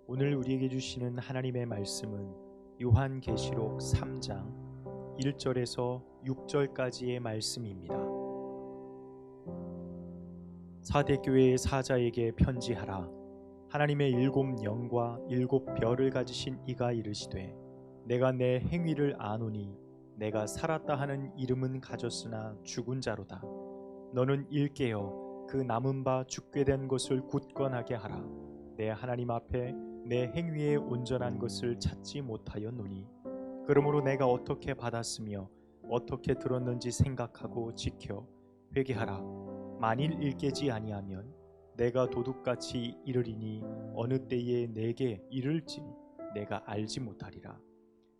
오늘 우리에게 주시는 하나님의 말씀은 요한계시록 3장 1절에서 6절까지의 말씀입니다. 사대교회의 사자에게 편지하라. 하나님의 7영과 7별을 가지신 이가 이르시되 내가 내 행위를 아노니 내가 살았다 하는 이름은 가졌으나 죽은 자로다. 너는 일깨어 그 남은 바 죽게 된 것을 굳건하게 하라. 내 하나님 앞에 내 행위에 온전한 것을 찾지 못하였노니 그러므로 내가 어떻게 받았으며 어떻게 들었는지 생각하고 지켜 회개하라. 만일 일깨지 아니하면 내가 도둑같이 이르리니 어느 때에 내게 이를지 내가 알지 못하리라.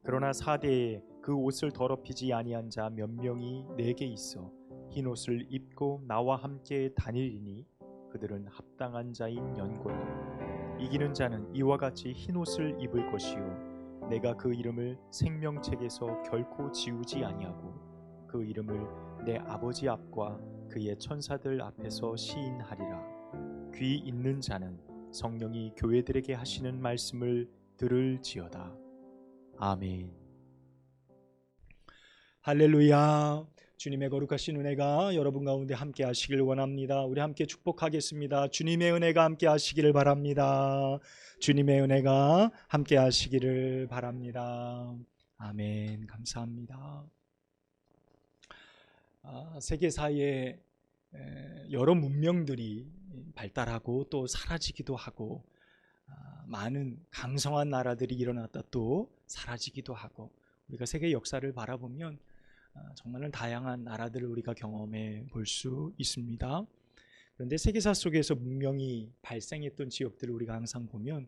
그러나 사대에 그 옷을 더럽히지 아니한 자 몇 명이 내게 있어 흰 옷을 입고 나와 함께 다니리니 그들은 합당한 자인 연고라. 이기는 자는 이와 같이 흰 옷을 입을 것이요 내가 그 이름을 생명책에서 결코 지우지 아니하고 그 이름을 내 아버지 앞과 그의 천사들 앞에서 시인하리라. 귀 있는 자는 성령이 교회들에게 하시는 말씀을 들을지어다. 아멘. 할렐루야. 주님의 거룩하신 은혜가 여러분 가운데 함께 하시길 원합니다. 우리 함께 축복하겠습니다. 주님의 은혜가 함께 하시기를 바랍니다. 주님의 은혜가 함께 하시기를 바랍니다. 아멘. 감사합니다. 세계사에 여러 문명들이 발달하고 또 사라지기도 하고 많은 강성한 나라들이 일어났다 또 사라지기도 하고 우리가 세계 역사를 바라보면 정말 다양한 나라들을 우리가 경험해 볼 수 있습니다. 그런데 세계사 속에서 문명이 발생했던 지역들을 우리가 항상 보면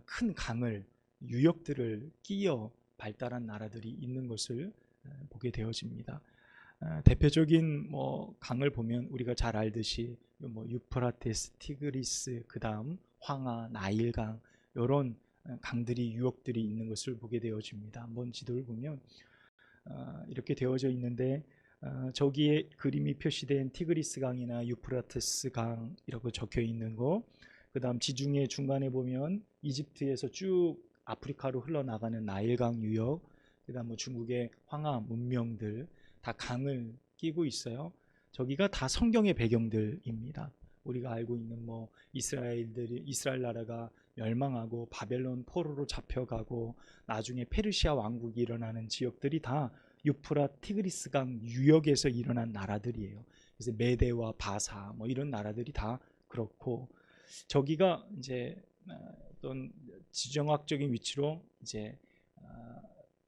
큰 강을 유역들을 끼어 발달한 나라들이 있는 것을 보게 되어집니다. 대표적인 강을 보면 우리가 잘 알듯이 유프라테스, 티그리스, 그 다음 황하, 나일강 이런 강들이 유역들이 있는 것을 보게 되어집니다. 한번 지도를 보면 이렇게 되어져 있는데 저기에 그림이 표시된 티그리스 강이나 유프라테스 강이라고 적혀 있는 거, 그 다음 지중해 중간에 보면 이집트에서 쭉 아프리카로 흘러나가는 나일강 유역, 그 다음 중국의 황하 문명들 다 강을 끼고 있어요. 저기가 다 성경의 배경들입니다. 우리가 알고 있는 이스라엘 나라가 멸망하고 바벨론 포로로 잡혀가고 나중에 페르시아 왕국이 일어나는 지역들이 다 유프라 티그리스강 유역에서 일어난 나라들이에요. 그래서 메대와 바사 이런 나라들이 다 그렇고, 저기가 이제 어떤 지정학적인 위치로 이제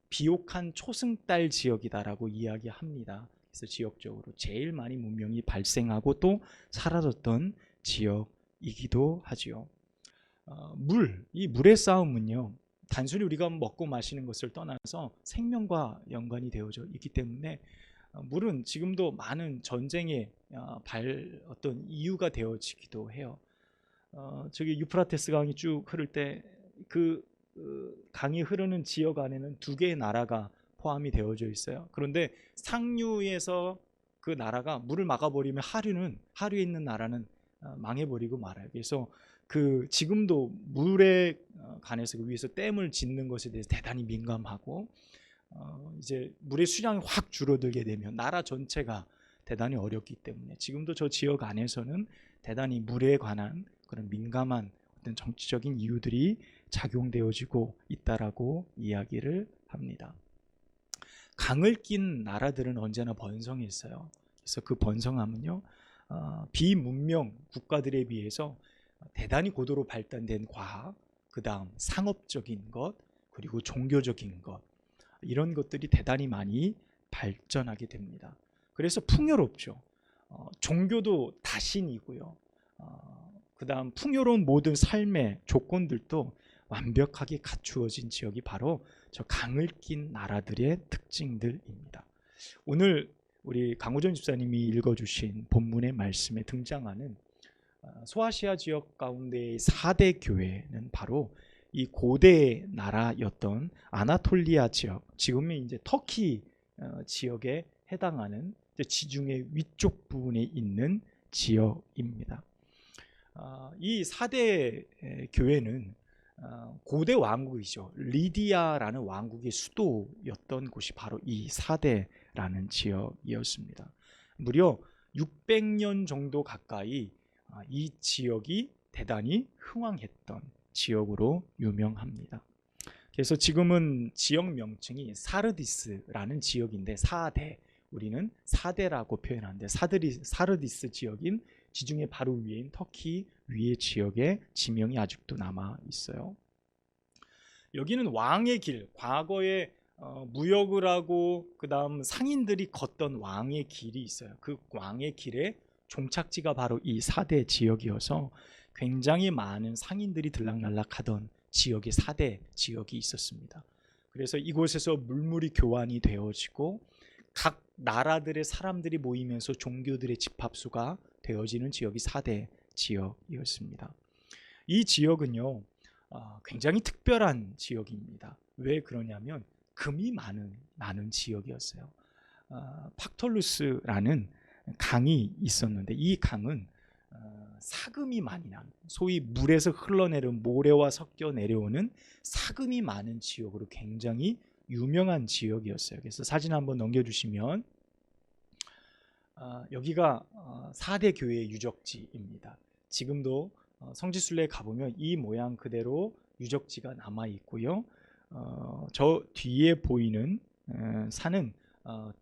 비옥한 초승달 지역이다라고 이야기합니다. 그래서 지역적으로 제일 많이 문명이 발생하고 또 사라졌던 지역이기도 하지요. 이 물의 싸움은요, 단순히 우리가 먹고 마시는 것을 떠나서 생명과 연관이 되어져 있기 때문에 물은 지금도 많은 전쟁의 어떤 이유가 되어지기도 해요. 저기 유프라테스 강이 쭉 흐를 때 그 강이 흐르는 지역 안에는 2개의 나라가 포함이 되어져 있어요. 그런데 상류에서 그 나라가 물을 막아버리면 하류에 있는 나라는 망해버리고 말아요. 그래서 지금도 물에 관해서 그 위에서 댐을 짓는 것에 대해서 대단히 민감하고, 이제 물의 수량이 확 줄어들게 되면 나라 전체가 대단히 어렵기 때문에 지금도 저 지역 안에서는 대단히 물에 관한 그런 민감한 어떤 정치적인 이유들이 작용되어지고 있다라고 이야기를 합니다. 강을 낀 나라들은 언제나 번성했어요. 그래서 그 번성함은요, 비문명 국가들에 비해서 대단히 고도로 발달된 과학, 그 다음 상업적인 것, 그리고 종교적인 것, 이런 것들이 대단히 많이 발전하게 됩니다. 그래서 풍요롭죠. 종교도 다신이고요. 그 다음 풍요로운 모든 삶의 조건들도 완벽하게 갖추어진 지역이 바로 저 강을 낀 나라들의 특징들입니다. 오늘 우리 강호전 집사님이 읽어주신 본문의 말씀에 등장하는 소아시아 지역 가운데의 4대 교회는 바로 이 고대 나라였던 아나톨리아 지역, 지금의 이제 터키 지역에 해당하는 지중해 위쪽 부분에 있는 지역입니다. 이 4대 교회는 고대 왕국이죠. 리디아라는 왕국의 수도였던 곳이 바로 이 사대라는 지역이었습니다. 무려 600년 정도 가까이 이 지역이 대단히 흥왕했던 지역으로 유명합니다. 그래서 지금은 지역 명칭이 사르디스라는 지역인데, 사대, 우리는 사대라고 표현하는데, 사르디스 지역인 지중해 바로 위인 터키 위의 지역의 지명이 아직도 남아 있어요. 여기는 왕의 길, 과거에 무역을 하고 그 다음 상인들이 걷던 왕의 길이 있어요. 그 왕의 길의 종착지가 바로 이 사대 지역이어서 굉장히 많은 상인들이 들락날락하던 지역의 사대 지역이 있었습니다. 그래서 이곳에서 물물이 교환이 되어지고 각 나라들의 사람들이 모이면서 종교들의 집합소가 되어지는 지역이 사대 지역이었습니다. 이 지역은요, 굉장히 특별한 지역입니다. 왜 그러냐면 금이 많은 지역이었어요. 팍톨루스라는 강이 있었는데, 이 강은 사금이 많이 나는, 소위 물에서 흘러내려온 모래와 섞여 내려오는 사금이 많은 지역으로 굉장히 유명한 지역이었어요. 그래서 사진 한번 넘겨주시면 여기가 4대 교회의 유적지입니다. 지금도 성지순례에 가보면 이 모양 그대로 유적지가 남아 있고요. 저 뒤에 보이는 산은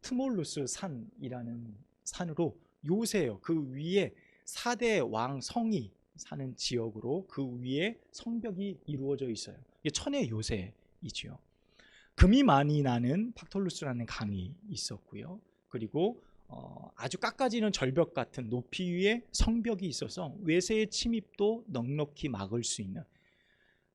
트몰루스 산이라는 산으로 요새요. 그 위에 4대 왕 성이 사는 지역으로 그 위에 성벽이 이루어져 있어요. 이게 천의 요새이지요. 금이 많이 나는 팍톨루스라는 강이 있었고요. 그리고 아주 깎아지는 절벽 같은 높이 위에 성벽이 있어서 외세의 침입도 넉넉히 막을 수 있는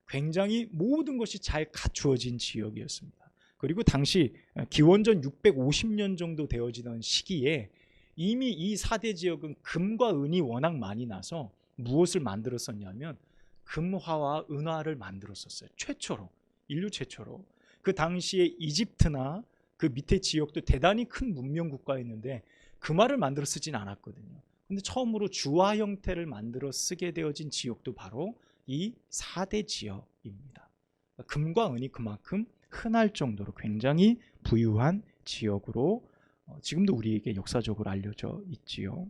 굉장히 모든 것이 잘 갖추어진 지역이었습니다. 그리고 당시 기원전 650년 정도 되어지던 시기에 이미 이 4대 지역은 금과 은이 워낙 많이 나서 무엇을 만들었었냐면 금화와 은화를 만들었었어요. 최초로, 인류 최초로. 그 당시에 이집트나 그 밑에 지역도 대단히 큰 문명 국가였는데 금화를 만들어 쓰진 않았거든요. 근데 처음으로 주화 형태를 만들어 쓰게 되어진 지역도 바로 이 4대 지역입니다. 금과 은이 그만큼 흔할 정도로 굉장히 부유한 지역으로 지금도 우리에게 역사적으로 알려져 있지요.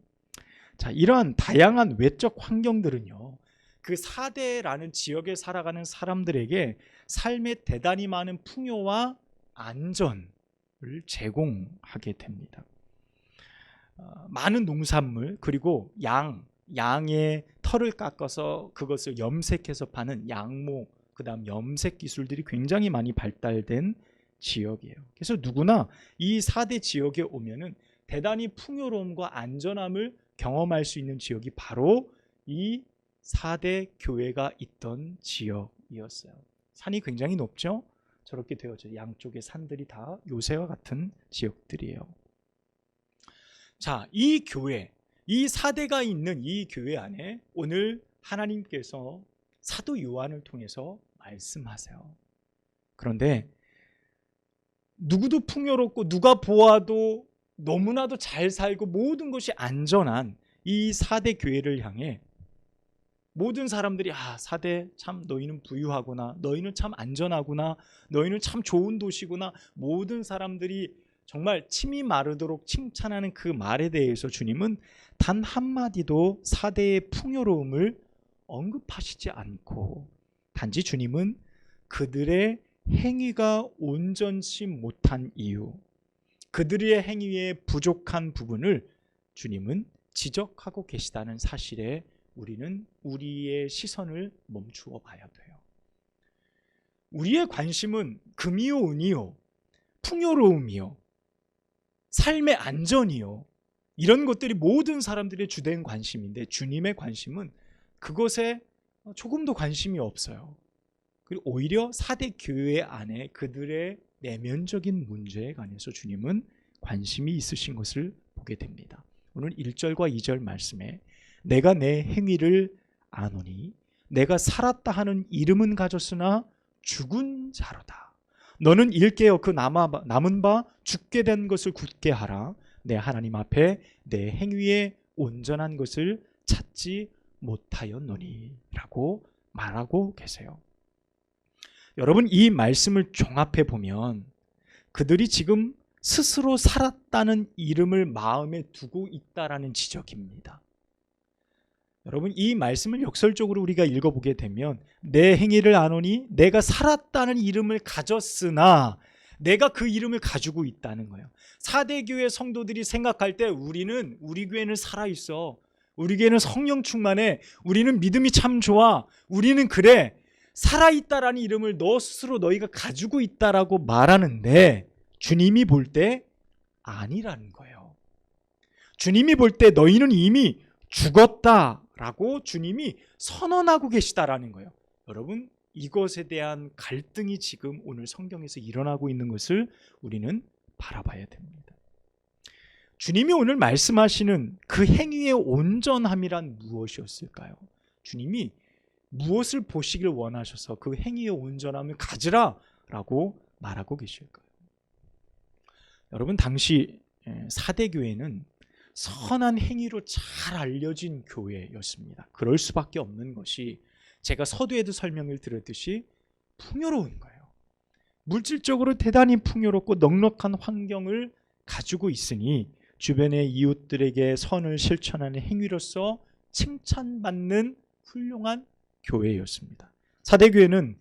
자, 이러한 다양한 외적 환경들은요, 그 4대라는 지역에 살아가는 사람들에게 삶에 대단히 많은 풍요와 안전을 제공하게 됩니다. 많은 농산물, 그리고 양의 털을 깎아서 그것을 염색해서 파는 양모, 그 다음 염색 기술들이 굉장히 많이 발달된 지역이에요. 그래서 누구나 이 4대 지역에 오면은 대단히 풍요로움과 안전함을 경험할 수 있는 지역이 바로 이 4대 교회가 있던 지역이었어요. 산이 굉장히 높죠? 저렇게 되어져 양쪽의 산들이 다 요새와 같은 지역들이에요. 자, 이 교회, 이 4대가 있는 이 교회 안에 오늘 하나님께서 사도 요한을 통해서 말씀하세요. 그런데 누구도 풍요롭고 누가 보아도 너무나도 잘 살고 모든 것이 안전한 이 4대 교회를 향해 모든 사람들이 4대 참 너희는 부유하구나, 너희는 참 안전하구나, 너희는 참 좋은 도시구나, 모든 사람들이 정말 침이 마르도록 칭찬하는 그 말에 대해서 주님은 단 한마디도 4대의 풍요로움을 언급하시지 않고 단지 주님은 그들의 행위가 온전치 못한 이유, 그들의 행위의 부족한 부분을 주님은 지적하고 계시다는 사실에 우리는 우리의 시선을 멈추어 봐야 돼요. 우리의 관심은 금이요 은이요 풍요로움이요 삶의 안전이요 이런 것들이 모든 사람들의 주된 관심인데 주님의 관심은 그것에 조금도 관심이 없어요. 그리고 오히려 4대 교회 안에 그들의 내면적인 문제에 관해서 주님은 관심이 있으신 것을 보게 됩니다. 오늘 1절과 2절 말씀에 내가 내 행위를 아노니 내가 살았다 하는 이름은 가졌으나 죽은 자로다. 너는 일깨어 그 남은 바 죽게 된 것을 굳게 하라. 내 하나님 앞에 내 행위에 온전한 것을 찾지 못하였노니 라고 말하고 계세요. 여러분, 이 말씀을 종합해 보면 그들이 지금 스스로 살았다는 이름을 마음에 두고 있다라는 지적입니다. 여러분, 이 말씀을 역설적으로 우리가 읽어보게 되면 내 행위를 아노니 내가 살았다는 이름을 가졌으나 내가 그 이름을 가지고 있다는 거예요. 사대교회 성도들이 생각할 때 우리 교회는 살아있어, 우리 교회는 성령 충만해, 우리는 믿음이 참 좋아, 우리는 그래, 살아있다라는 이름을 너 스스로 너희가 가지고 있다라고 말하는데 주님이 볼 때 아니라는 거예요. 주님이 볼 때 너희는 이미 죽었다라고 주님이 선언하고 계시다라는 거예요. 여러분, 이것에 대한 갈등이 지금 오늘 성경에서 일어나고 있는 것을 우리는 바라봐야 됩니다. 주님이 오늘 말씀하시는 그 행위의 온전함이란 무엇이었을까요? 주님이 무엇을 보시길 원하셔서 그 행위의 온전함을 가지라라고 말하고 계실까요? 여러분, 당시 사대교회는 선한 행위로 잘 알려진 교회였습니다. 그럴 수밖에 없는 것이 제가 서두에도 설명을 드렸듯이 풍요로운 거예요. 물질적으로 대단히 풍요롭고 넉넉한 환경을 가지고 있으니 주변의 이웃들에게 선을 실천하는 행위로서 칭찬받는 훌륭한 교회였습니다. 사대교회는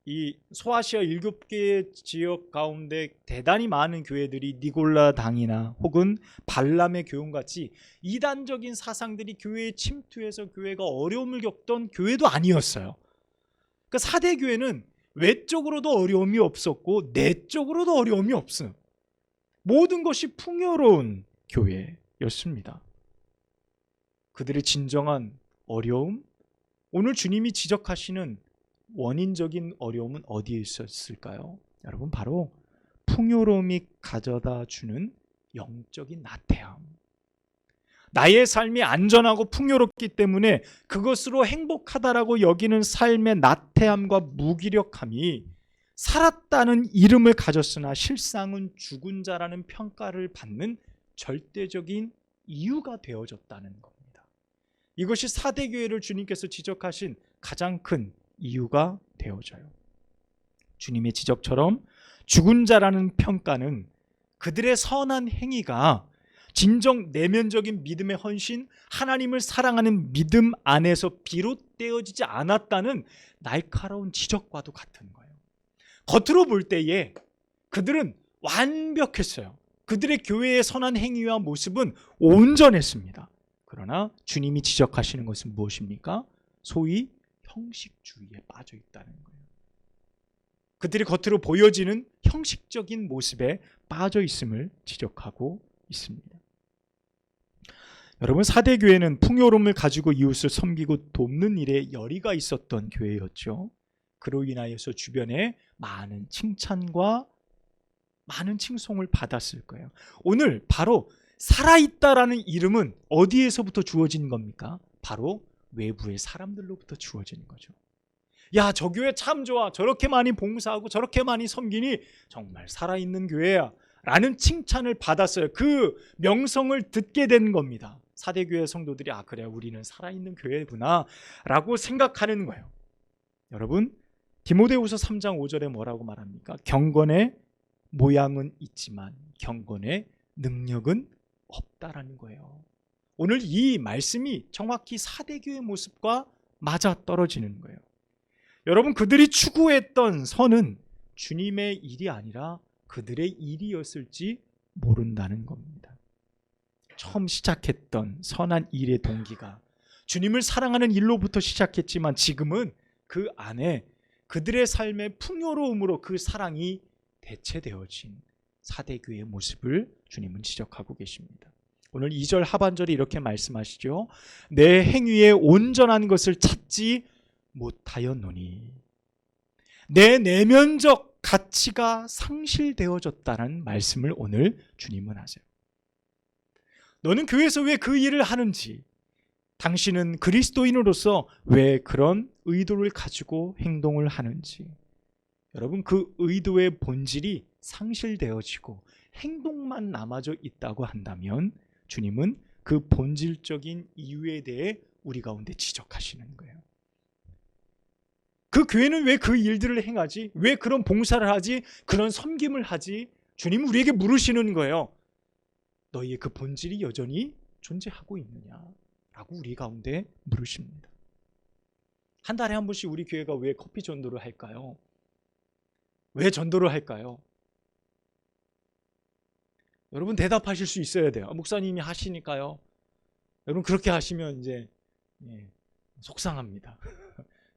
이 소아시아 7개 지역 가운데 대단히 많은 교회들이 니골라 당이나 혹은 발람의 교훈같이 이단적인 사상들이 교회에 침투해서 교회가 어려움을 겪던 교회도 아니었어요. 그러니까 사대교회는 외적으로도 어려움이 없었고 내적으로도 어려움이 없어요. 모든 것이 풍요로운 교회였습니다. 그들의 진정한 어려움, 오늘 주님이 지적하시는 원인적인 어려움은 어디에 있었을까요? 여러분, 바로 풍요로움이 가져다 주는 영적인 나태함. 나의 삶이 안전하고 풍요롭기 때문에 그것으로 행복하다라고 여기는 삶의 나태함과 무기력함이 살았다는 이름을 가졌으나 실상은 죽은 자라는 평가를 받는 절대적인 이유가 되어졌다는 겁니다. 이것이 사대교회를 주님께서 지적하신 가장 큰 이유가 되어져요. 주님의 지적처럼 죽은 자라는 평가는 그들의 선한 행위가 진정 내면적인 믿음의 헌신, 하나님을 사랑하는 믿음 안에서 비롯되어지지 않았다는 날카로운 지적과도 같은 거예요. 겉으로 볼 때에 그들은 완벽했어요. 그들의 교회의 선한 행위와 모습은 온전했습니다. 그러나 주님이 지적하시는 것은 무엇입니까? 소위 형식주의에 빠져 있다는 거예요. 그들이 겉으로 보여지는 형식적인 모습에 빠져 있음을 지적하고 있습니다. 여러분, 사대교회는 풍요로움을 가지고 이웃을 섬기고 돕는 일에 열의가 있었던 교회였죠. 그로 인하여서 주변에 많은 칭찬과 많은 칭송을 받았을 거예요. 오늘 바로 살아있다라는 이름은 어디에서부터 주어진 겁니까? 바로 외부의 사람들로부터 주어지는 거죠. 야, 저 교회 참 좋아, 저렇게 많이 봉사하고 저렇게 많이 섬기니 정말 살아있는 교회야 라는 칭찬을 받았어요. 그 명성을 듣게 된 겁니다. 사대교회 성도들이 그래, 우리는 살아있는 교회구나 라고 생각하는 거예요. 여러분, 디모데후서 3장 5절에 뭐라고 말합니까? 경건의 모양은 있지만 경건의 능력은 없다라는 거예요. 오늘 이 말씀이 정확히 사대교의 모습과 맞아떨어지는 거예요. 여러분, 그들이 추구했던 선은 주님의 일이 아니라 그들의 일이었을지 모른다는 겁니다. 처음 시작했던 선한 일의 동기가 주님을 사랑하는 일로부터 시작했지만 지금은 그 안에 그들의 삶의 풍요로움으로 그 사랑이 대체되어진 사대교의 모습을 주님은 지적하고 계십니다. 오늘 2절 하반절이 이렇게 말씀하시죠. 내 행위에 온전한 것을 찾지 못하였노니 내 내면적 가치가 상실되어졌다는 말씀을 오늘 주님은 하세요. 너는 교회에서 왜 그 일을 하는지, 당신은 그리스도인으로서 왜 그런 의도를 가지고 행동을 하는지, 여러분, 그 의도의 본질이 상실되어지고 행동만 남아져 있다고 한다면 주님은 그 본질적인 이유에 대해 우리 가운데 지적하시는 거예요. 그 그 교회는 왜 그 일들을 행하지? 왜 그런 봉사를 하지? 그런 섬김을 하지? 주님은 우리에게 물으시는 거예요. 너희의 그 본질이 여전히 존재하고 있느냐라고 우리 가운데 물으십니다. 한 달에 한 번씩 우리 교회가 왜 커피 전도를 할까요? 왜 전도를 할까요? 여러분 대답하실 수 있어야 돼요. 목사님이 하시니까요. 여러분 그렇게 하시면 이제 속상합니다.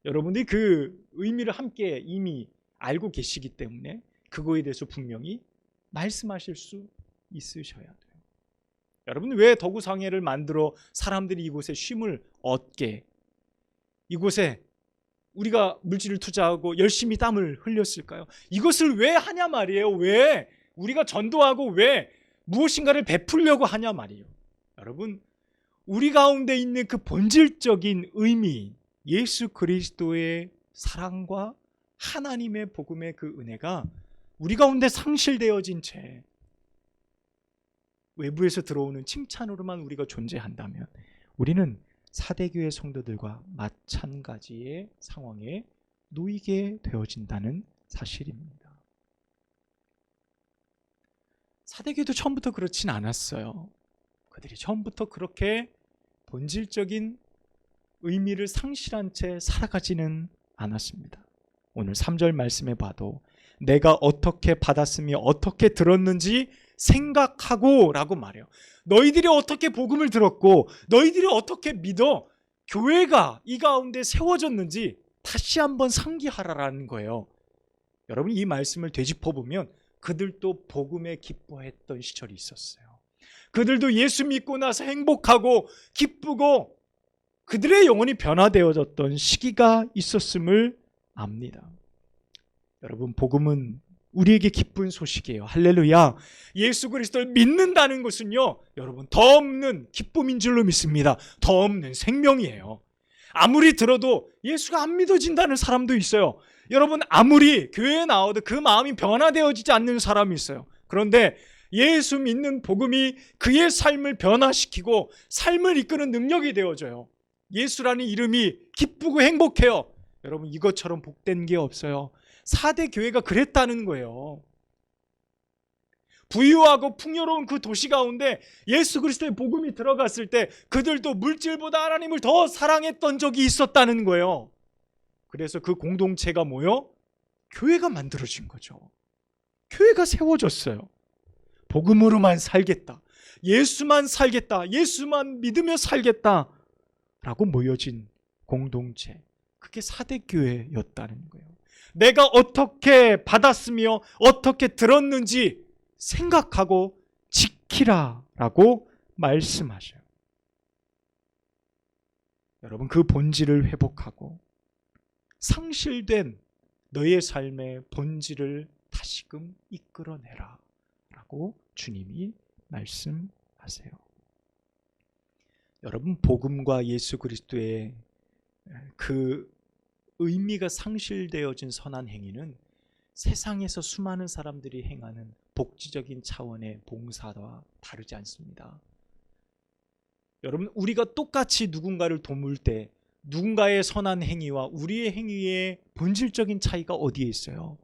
여러분들이 그 의미를 함께 이미 알고 계시기 때문에 그거에 대해서 분명히 말씀하실 수 있으셔야 돼요. 여러분 왜 더구상해를 만들어 사람들이 이곳에 쉼을 얻게, 이곳에 우리가 물질을 투자하고 열심히 땀을 흘렸을까요? 이것을 왜 하냐 말이에요. 왜 우리가 전도하고 왜 무엇인가를 베풀려고 하냐 말이에요. 여러분 우리 가운데 있는 그 본질적인 의미, 예수 그리스도의 사랑과 하나님의 복음의 그 은혜가 우리 가운데 상실되어진 채 외부에서 들어오는 칭찬으로만 우리가 존재한다면 우리는 사대교회 성도들과 마찬가지의 상황에 놓이게 되어진다는 사실입니다. 사대교회도 처음부터 그렇진 않았어요. 그들이 처음부터 그렇게 본질적인 의미를 상실한 채 살아가지는 않았습니다. 오늘 3절 말씀에 봐도 내가 어떻게 받았으며 어떻게 들었는지 생각하고 라고 말해요. 너희들이 어떻게 복음을 들었고 너희들이 어떻게 믿어 교회가 이 가운데 세워졌는지 다시 한번 상기하라라는 거예요. 여러분 이 말씀을 되짚어보면 그들도 복음에 기뻐했던 시절이 있었어요. 그들도 예수 믿고 나서 행복하고 기쁘고 그들의 영혼이 변화되어졌던 시기가 있었음을 압니다. 여러분 복음은 우리에게 기쁜 소식이에요. 할렐루야. 예수 그리스도를 믿는다는 것은요 여러분 더 없는 기쁨인 줄로 믿습니다. 더 없는 생명이에요. 아무리 들어도 예수가 안 믿어진다는 사람도 있어요. 여러분 아무리 교회에 나와도 그 마음이 변화되어지지 않는 사람이 있어요. 그런데 예수 믿는 복음이 그의 삶을 변화시키고 삶을 이끄는 능력이 되어져요. 예수라는 이름이 기쁘고 행복해요. 여러분 이것처럼 복된 게 없어요. 4대 교회가 그랬다는 거예요. 부유하고 풍요로운 그 도시 가운데 예수 그리스도의 복음이 들어갔을 때 그들도 물질보다 하나님을 더 사랑했던 적이 있었다는 거예요. 그래서 그 공동체가 모여 교회가 만들어진 거죠. 교회가 세워졌어요. 복음으로만 살겠다. 예수만 살겠다. 예수만 믿으며 살겠다. 라고 모여진 공동체. 그게 4대 교회였다는 거예요. 내가 어떻게 받았으며 어떻게 들었는지 생각하고 지키라 라고 말씀하셔요. 여러분 그 본질을 회복하고 상실된 너의 삶의 본질을 다시금 이끌어내라 라고 주님이 말씀하세요. 여러분 복음과 예수 그리스도의 그 의미가 상실되어진 선한 행위는 세상에서 수많은 사람들이 행하는 복지적인 차원의 봉사와 다르지 않습니다. 여러분 우리가 똑같이 누군가를 도울 때 누군가의 선한 행위와 우리의 행위의 본질적인 차이가 어디에 있어요?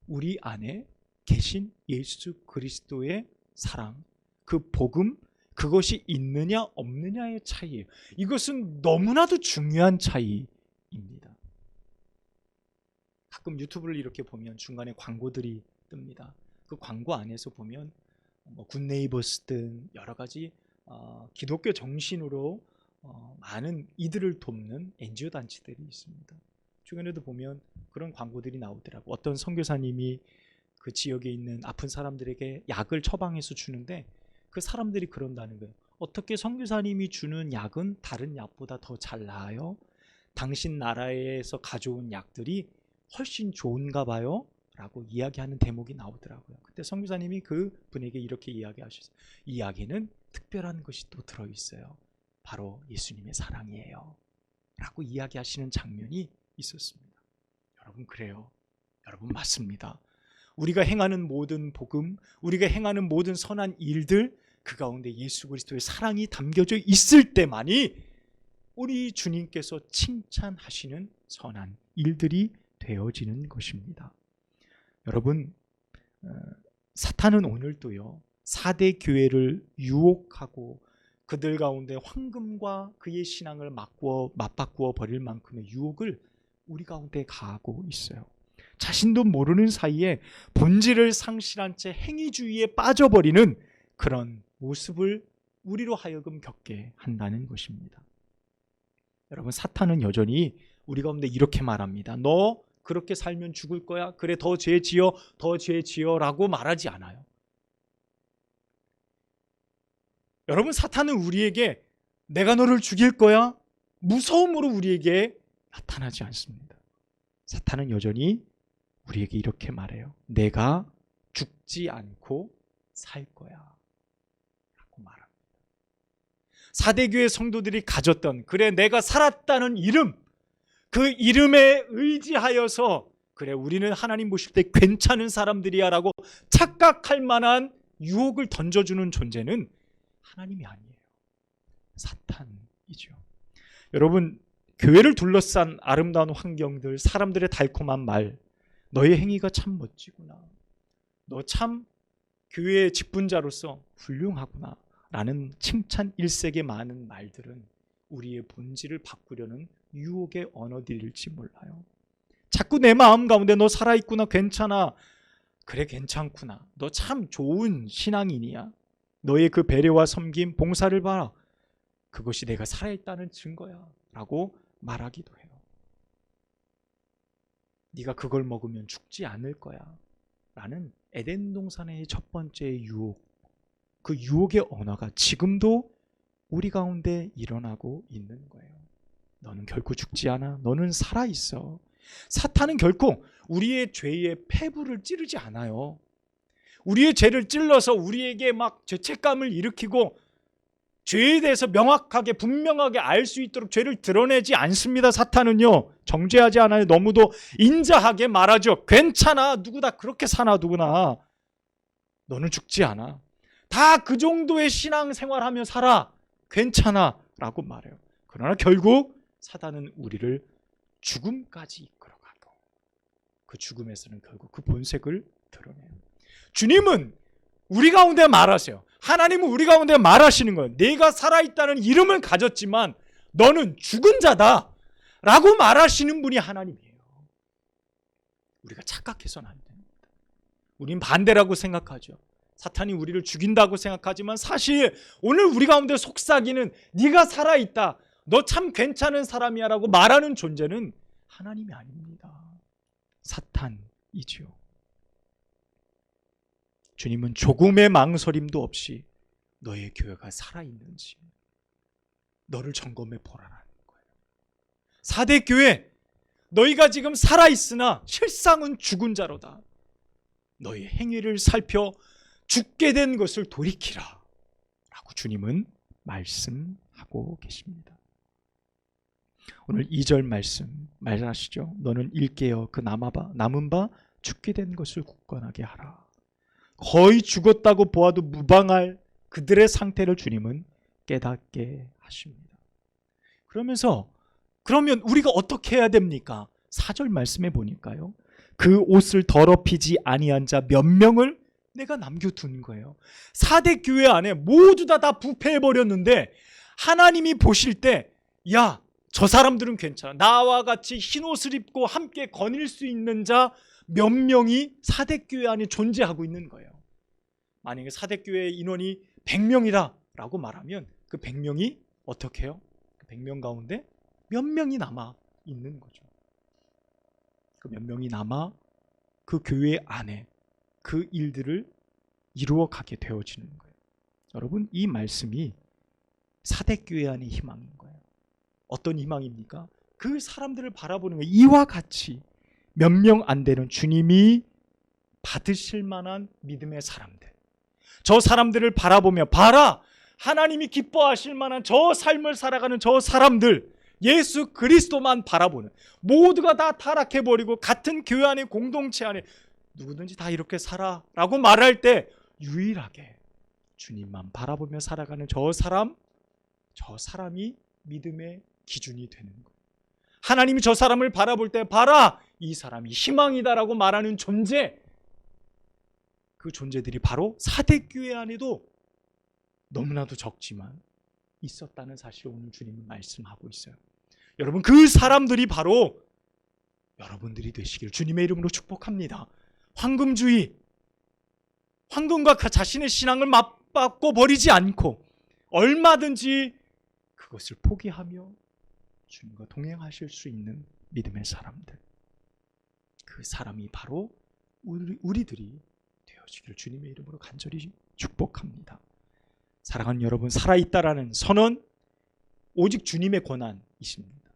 우리 안에 계신 예수 그리스도의 사랑, 그 복음, 그것이 있느냐 없느냐의 차이예요. 이것은 너무나도 중요한 차이입니다. 가끔 유튜브를 이렇게 보면 중간에 광고들이 뜹니다. 그 광고 안에서 보면 굿네이버스든 여러 가지 기독교 정신으로 많은 이들을 돕는 NGO 단체들이 있습니다. 최근에도 보면 그런 광고들이 나오더라고요. 어떤 선교사님이 그 지역에 있는 아픈 사람들에게 약을 처방해서 주는데 그 사람들이 그런다는 거예요. 어떻게 선교사님이 주는 약은 다른 약보다 더 잘 나아요? 당신 나라에서 가져온 약들이 훨씬 좋은가 봐요? 라고 이야기하는 대목이 나오더라고요. 그때 선교사님이 그 분에게 이렇게 이야기하셨어요. 이 약에는 특별한 것이 또 들어있어요. 바로 예수님의 사랑이에요. 라고 이야기하시는 장면이 있었습니다. 여러분 그래요. 여러분 맞습니다. 우리가 행하는 모든 복음, 우리가 행하는 모든 선한 일들 그 가운데 예수 그리스도의 사랑이 담겨져 있을 때만이 우리 주님께서 칭찬하시는 선한 일들이 되어지는 것입니다. 여러분, 사탄은 오늘도요 4대 교회를 유혹하고 그들 가운데 황금과 그의 신앙을 맞바꾸어 버릴 만큼의 유혹을 우리 가운데 가하고 있어요. 자신도 모르는 사이에 본질을 상실한 채 행위주의에 빠져버리는 그런 모습을 우리로 하여금 겪게 한다는 것입니다. 여러분, 사탄은 여전히 우리 가운데 이렇게 말합니다. 너 그렇게 살면 죽을 거야. 그래, 더 죄 지어, 더 죄 지어라고 말하지 않아요. 여러분, 사탄은 우리에게 내가 너를 죽일 거야 무서움으로 우리에게 나타나지 않습니다. 사탄은 여전히 우리에게 이렇게 말해요. 내가 죽지 않고 살 거야 라고 말합니다. 4대 교회 성도들이 가졌던, 그래 내가 살았다는 이름, 그 이름에 의지하여서 그래 우리는 하나님 보실 때 괜찮은 사람들이야 라고 착각할 만한 유혹을 던져주는 존재는 하나님이 아니에요. 사탄이죠. 여러분, 교회를 둘러싼 아름다운 환경들, 사람들의 달콤한 말, 너의 행위가 참 멋지구나, 너 참 교회의 직분자로서 훌륭하구나 라는 칭찬 일색의 많은 말들은 우리의 본질을 바꾸려는 유혹의 언어들일지 몰라요. 자꾸 내 마음 가운데 너 살아있구나, 괜찮아, 그래 괜찮구나, 너 참 좋은 신앙인이야, 너의 그 배려와 섬김, 봉사를 봐라, 그것이 내가 살아있다는 증거야 라고 말하기도 해요. 네가 그걸 먹으면 죽지 않을 거야 라는 에덴 동산의 첫 번째 유혹, 그 유혹의 언어가 지금도 우리 가운데 일어나고 있는 거예요. 너는 결코 죽지 않아, 너는 살아있어. 사탄은 결코 우리의 죄의 폐부를 찌르지 않아요. 우리의 죄를 찔러서 우리에게 막 죄책감을 일으키고 죄에 대해서 명확하게 분명하게 알 수 있도록 죄를 드러내지 않습니다. 사탄은요 정죄하지 않아요. 너무도 인자하게 말하죠. 괜찮아, 누구 다 그렇게 사나, 누구나 너는 죽지 않아, 다 그 정도의 신앙생활하며 살아, 괜찮아 라고 말해요. 그러나 결국 사탄은 우리를 죽음까지 이끌어가고 그 죽음에서는 결국 그 본색을 드러내요. 주님은 우리 가운데 말하세요. 하나님은 우리 가운데 말하시는 거예요. 내가 살아있다는 이름을 가졌지만 너는 죽은 자다 라고 말하시는 분이 하나님이에요. 우리가 착각해서는 안 됩니다. 우린 반대라고 생각하죠. 사탄이 우리를 죽인다고 생각하지만 사실 오늘 우리 가운데 속삭이는 네가 살아있다, 너 참 괜찮은 사람이야 라고 말하는 존재는 하나님이 아닙니다. 사탄이지요. 주님은 조금의 망설임도 없이 너의 교회가 살아있는지 너를 점검해 보라는 거예요. 4대 교회, 너희가 지금 살아있으나 실상은 죽은 자로다. 너의 행위를 살펴 죽게 된 것을 돌이키라 라고 주님은 말씀하고 계십니다. 오늘 2절 말씀하시죠. 너는 일깨어 그 남은 바 죽게 된 것을 굳건하게 하라. 거의 죽었다고 보아도 무방할 그들의 상태를 주님은 깨닫게 하십니다. 그러면 우리가 어떻게 해야 됩니까? 4절 말씀해 보니까요, 그 옷을 더럽히지 아니한 자 몇 명을 내가 남겨둔 거예요. 4대 교회 안에 모두 다 부패해버렸는데 하나님이 보실 때, 야, 저 사람들은 괜찮아, 나와 같이 흰 옷을 입고 함께 거닐 수 있는 자 몇 명이 4대 교회 안에 존재하고 있는 거예요. 만약에 4대 교회 인원이 100명이다 라고 말하면 그 100명이 어떻게 해요? 그 100명 가운데 몇 명이 남아 있는 거죠. 그 몇 명이 남아 그 교회 안에 그 일들을 이루어 가게 되어지는 거예요. 여러분, 이 말씀이 4대 교회 안의 희망인 거예요. 어떤 희망입니까? 그 사람들을 바라보는 거예요. 이와 같이 몇 명 안 되는 주님이 받으실 만한 믿음의 사람들, 저 사람들을 바라보며 봐라, 하나님이 기뻐하실 만한 저 삶을 살아가는 저 사람들, 예수 그리스도만 바라보는, 모두가 다 타락해버리고 같은 교회 안에 공동체 안에 누구든지 다 이렇게 살아 라고 말할 때 유일하게 주님만 바라보며 살아가는 저 사람이 믿음의 기준이 되는 거예요. 하나님이 저 사람을 바라볼 때 봐라, 이 사람이 희망이다라고 말하는 존재, 그 존재들이 바로 사대교회 안에도 너무나도 적지만 있었다는 사실을 오늘 주님은 말씀하고 있어요. 여러분, 그 사람들이 바로 여러분들이 되시길 주님의 이름으로 축복합니다. 황금주의, 황금과 자신의 신앙을 맞바꿔 버리지 않고 얼마든지 그것을 포기하며 주님과 동행하실 수 있는 믿음의 사람들, 그 사람이 바로 우리들이 되어지기를 주님의 이름으로 간절히 축복합니다. 사랑하는 여러분, 살아있다라는 선언 오직 주님의 권한이십니다.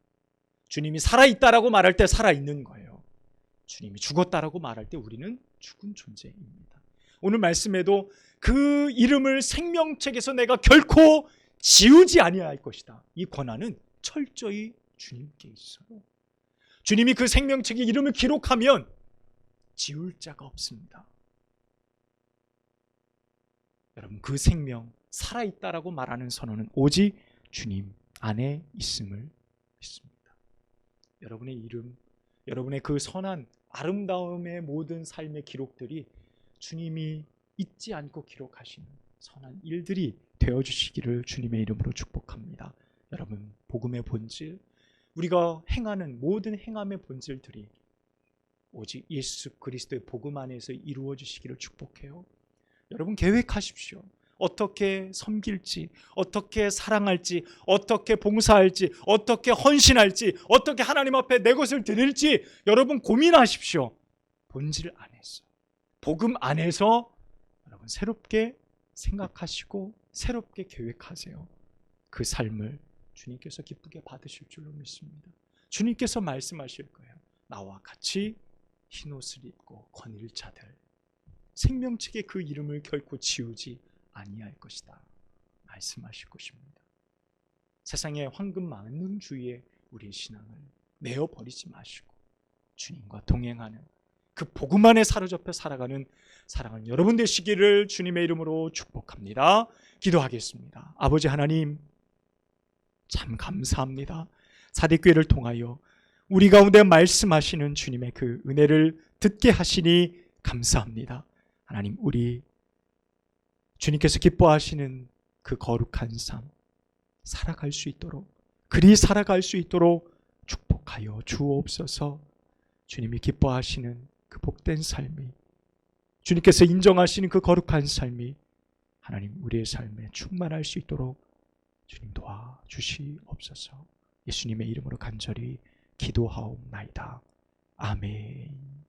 주님이 살아있다라고 말할 때 살아있는 거예요. 주님이 죽었다라고 말할 때 우리는 죽은 존재입니다. 오늘 말씀에도 그 이름을 생명책에서 내가 결코 지우지 아니할 것이다, 이 권한은 철저히 주님께 있어요. 주님이 그 생명책에 이름을 기록하면 지울 자가 없습니다. 여러분, 그 생명 살아있다라고 말하는 선언은 오직 주님 안에 있음을 믿습니다. 여러분의 이름, 여러분의 그 선한 아름다움의 모든 삶의 기록들이 주님이 잊지 않고 기록하시는 선한 일들이 되어주시기를 주님의 이름으로 축복합니다. 여러분, 복음의 본질, 우리가 행하는 모든 행함의 본질들이 오직 예수 그리스도의 복음 안에서 이루어지시기를 축복해요. 여러분, 계획하십시오. 어떻게 섬길지, 어떻게 사랑할지, 어떻게 봉사할지, 어떻게 헌신할지, 어떻게 하나님 앞에 내 것을 드릴지 여러분 고민하십시오. 본질 안에서, 복음 안에서 여러분 새롭게 생각하시고 새롭게 계획하세요. 그 삶을 주님께서 기쁘게 받으실 줄로 믿습니다. 주님께서 말씀하실 거예요. 나와 같이 흰옷을 입고 거닐 자들, 생명책의 그 이름을 결코 지우지 아니할 것이다 말씀하실 것입니다. 세상의 황금 만능주의에 우리의 신앙을 내어버리지 마시고 주님과 동행하는 그 복음 안에 사로잡혀 살아가는 사랑하는 여러분 되시기를 주님의 이름으로 축복합니다. 기도하겠습니다. 아버지 하나님, 참 감사합니다. 사대교회를 통하여 우리 가운데 말씀하시는 주님의 그 은혜를 듣게 하시니 감사합니다. 하나님, 우리 주님께서 기뻐하시는 그 거룩한 삶 살아갈 수 있도록, 그리 살아갈 수 있도록 축복하여 주옵소서. 주님이 기뻐하시는 그 복된 삶이, 주님께서 인정하시는 그 거룩한 삶이 하나님 우리의 삶에 충만할 수 있도록 주님 도와주시옵소서. 예수님의 이름으로 간절히 기도하옵나이다. 아멘.